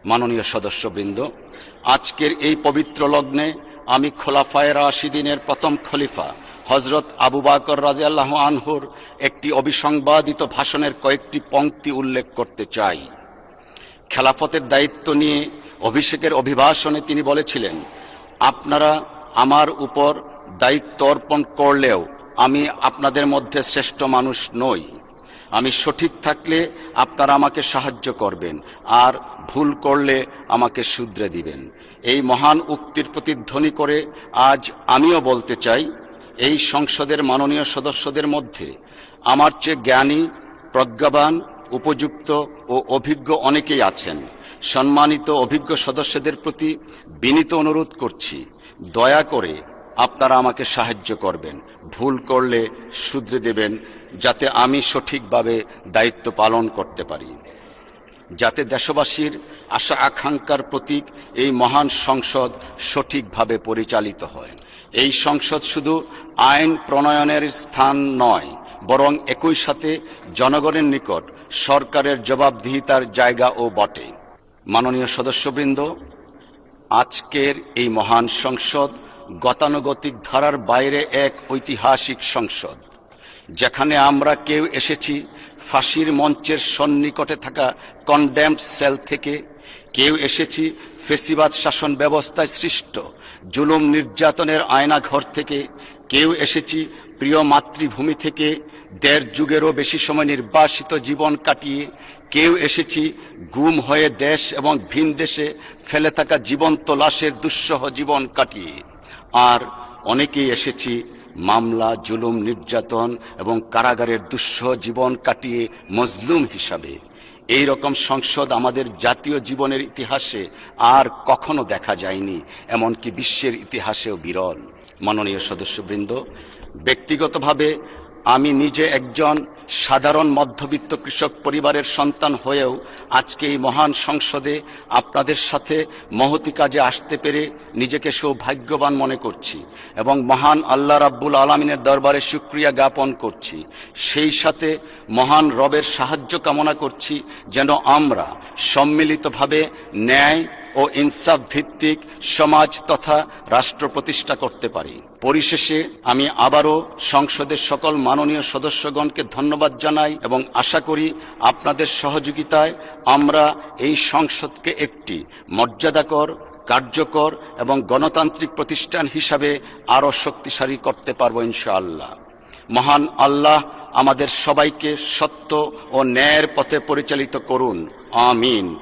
মাননীয় সদস্যবৃন্দ, আজকের এই পবিত্র লগ্নে আমি খোলাফায়ে রাশিদিনের প্রথম খলিফা হযরত আবু বকর রাদিয়াল্লাহু আনহুর একটি অবিসংবাদিত ভাষণের কয়েকটি পংক্তি উল্লেখ করতে চাই। খেলাফতের দায়িত্ব নিয়ে অভিষেকের অভিভাষণে তিনি বলেছিলেন, আপনারা আমার উপর দায়িত্ব অর্পণ করলেও আমি আপনাদের মধ্যে শ্রেষ্ঠ মানুষ নই। আমি সঠিক থাকলে আপনারা আমাকে সাহায্য করবেন, আর ভুল করলে আমাকে শুধরে দিবেন। এই মহান উক্তির প্রতিধ্বনি করে আজ আমিও বলতে চাই, এই সংসদের মাননীয় সদস্যদের মধ্যে আমার চেয়ে জ্ঞানী, প্রজ্ঞাবান, উপযুক্ত ও অভিজ্ঞ অনেকেই আছেন। সম্মানিত অভিজ্ঞ সদস্যদের প্রতি বিনীত অনুরোধ করছি, দয়া করে আপনারা আমাকে সাহায্য করবেন, ভুল করলে শুধরে দেবেন, যাতে আমি সঠিকভাবে দায়িত্ব পালন করতে পারি, যাতে দেশবাসীর আশা আকাঙ্ক্ষার প্রতীক এই মহান সংসদ সঠিকভাবে পরিচালিত হয়। এই সংসদ শুধু আইন প্রণয়নের স্থান নয়, বরং একই সাথে জনগণের নিকট সরকারের জবাবদিহিতার জায়গাও বটে। মাননীয় সদস্যবৃন্দ, আজকের এই মহান সংসদ গতানুগতিক ধারার বাইরে এক ঐতিহাসিক সংসদ, যেখানে আমরা কেউ এসেছি ফাঁসির মঞ্চের সন্নিকটে থাকা কনডেমড সেল থেকে, কেউ এসেছি ফেসিবাদ শাসন ব্যবস্থায় সৃষ্ট জুলুম নির্যাতনের আয়নাঘর থেকে, কেউ এসেছি প্রিয় মাতৃভূমি থেকে দেড় যুগেরও বেশি সময় নির্বাসিত জীবন কাটিয়ে, কেউ এসেছি গুম হয়ে দেশ এবং ভিন দেশে ফেলে থাকা জীবন্ত লাশের দুঃসহ জীবন কাটিয়ে, আর অনেকেই এসেছি মামলা, জুলুম, নির্যাতন এবং কারাগারের দুঃসহ জীবন কাটিয়ে মজলুম হিসাবে। এই রকম সংসদ আমাদের জাতীয় জীবনের ইতিহাসে আর কখনো দেখা যায়নি, এমনকি বিশ্বের ইতিহাসেও বিরল। মাননীয় সদস্যবৃন্দ, ব্যক্তিগতভাবে আমি নিজে একজন সাধারণ মধ্যবিত্ত কৃষক পরিবারের সন্তান হয়েও আজকে এই মহান সংসদে আপনাদের সাথে মহতি কাজে আসতে পেরে নিজেকে সৌভাগ্যবান মনে করছি এবং মহান আল্লাহ রাব্বুল আলামিনের দরবারে শুকরিয়া জ্ঞাপন করছি। সেই সাথে মহান রবের সাহায্য কামনা করছি যেন আমরা সম্মিলিতভাবে ন্যায় ও ইনসাফ ভিত্তিক সমাজ তথা রাষ্ট্র প্রতিষ্ঠা করতে পারি। পরিশেষে আমি আবারও সংসদের সকল মাননীয় সদস্যগণকে ধন্যবাদ জানাই এবং আশা করি আপনাদের সহযোগিতায় আমরা এই সংসদকে একটি মর্যাদাকর, কার্যকর এবং গণতান্ত্রিক প্রতিষ্ঠান হিসাবে আরও শক্তিশালী করতে পারব ইনশাআল্লাহ। মহান আল্লাহ আমাদের সবাইকে সত্য ও ন্যায়ের পথে পরিচালিত করুন। আমিন।